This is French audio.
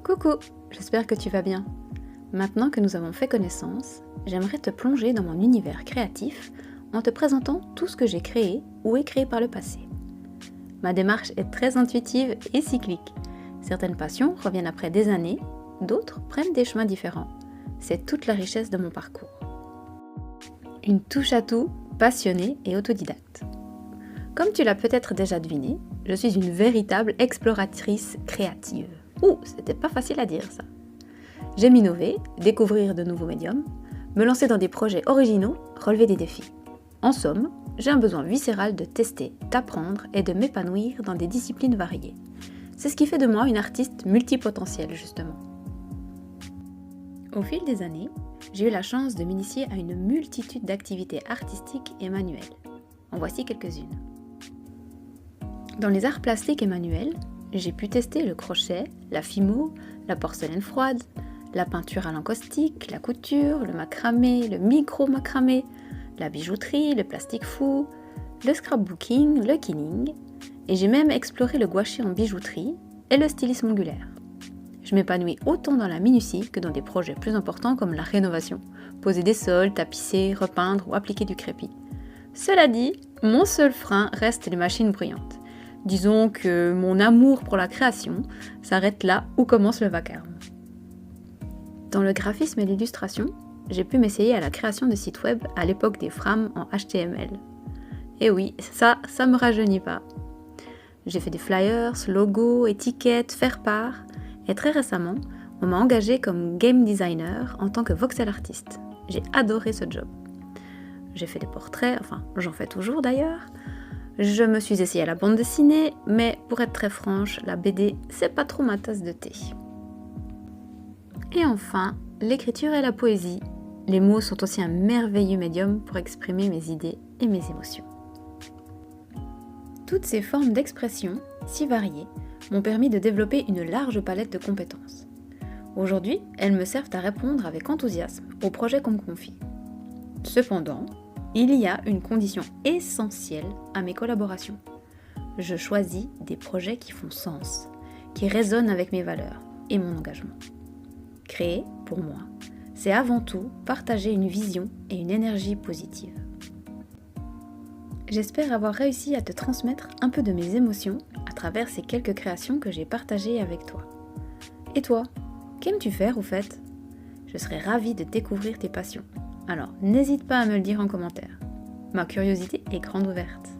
Coucou, j'espère que tu vas bien. Maintenant que nous avons fait connaissance, j'aimerais te plonger dans mon univers créatif en te présentant tout ce que j'ai créé ou ai créé par le passé. Ma démarche est très intuitive et cyclique. Certaines passions reviennent après des années, d'autres prennent des chemins différents. C'est toute la richesse de mon parcours. Une touche à tout, passionnée et autodidacte. Comme tu l'as peut-être déjà deviné, je suis une véritable exploratrice créative. C'était pas facile à dire ça. J'aime innover, découvrir de nouveaux médiums, me lancer dans des projets originaux, relever des défis. En somme, j'ai un besoin viscéral de tester, d'apprendre et de m'épanouir dans des disciplines variées. C'est ce qui fait de moi une artiste multipotentielle, justement. Au fil des années, j'ai eu la chance de m'initier à une multitude d'activités artistiques et manuelles. En voici quelques-unes. Dans les arts plastiques et manuels, j'ai pu tester le crochet, la fimo, la porcelaine froide, la peinture à l'encaustique, la couture, le macramé, le micro-macramé, la bijouterie, le plastique fou, le scrapbooking, le kinning, et j'ai même exploré le gouaché en bijouterie et le stylisme ongulaire. Je m'épanouis autant dans la minutie que dans des projets plus importants comme la rénovation, poser des sols, tapisser, repeindre ou appliquer du crépi. Cela dit, mon seul frein reste les machines bruyantes. Disons que mon amour pour la création s'arrête là où commence le vacarme. Dans le graphisme et l'illustration, j'ai pu m'essayer à la création de sites web à l'époque des frames en HTML. Et oui, ça me rajeunit pas. J'ai fait des flyers, logos, étiquettes, faire-part, et très récemment, on m'a engagée comme game designer en tant que voxel artiste. J'ai adoré ce job. J'ai fait des portraits, j'en fais toujours d'ailleurs. Je me suis essayée à la bande dessinée, mais pour être très franche, la BD, c'est pas trop ma tasse de thé. Et enfin, l'écriture et la poésie. Les mots sont aussi un merveilleux médium pour exprimer mes idées et mes émotions. Toutes ces formes d'expression, si variées, m'ont permis de développer une large palette de compétences. Aujourd'hui, elles me servent à répondre avec enthousiasme aux projets qu'on me confie. Cependant, il y a une condition essentielle à mes collaborations. Je choisis des projets qui font sens, qui résonnent avec mes valeurs et mon engagement. Créer, pour moi, c'est avant tout partager une vision et une énergie positive. J'espère avoir réussi à te transmettre un peu de mes émotions à travers ces quelques créations que j'ai partagées avec toi. Et toi, qu'aimes-tu faire au fait ? Je serais ravie de découvrir tes passions. Alors n'hésite pas à me le dire en commentaire. Ma curiosité est grande ouverte.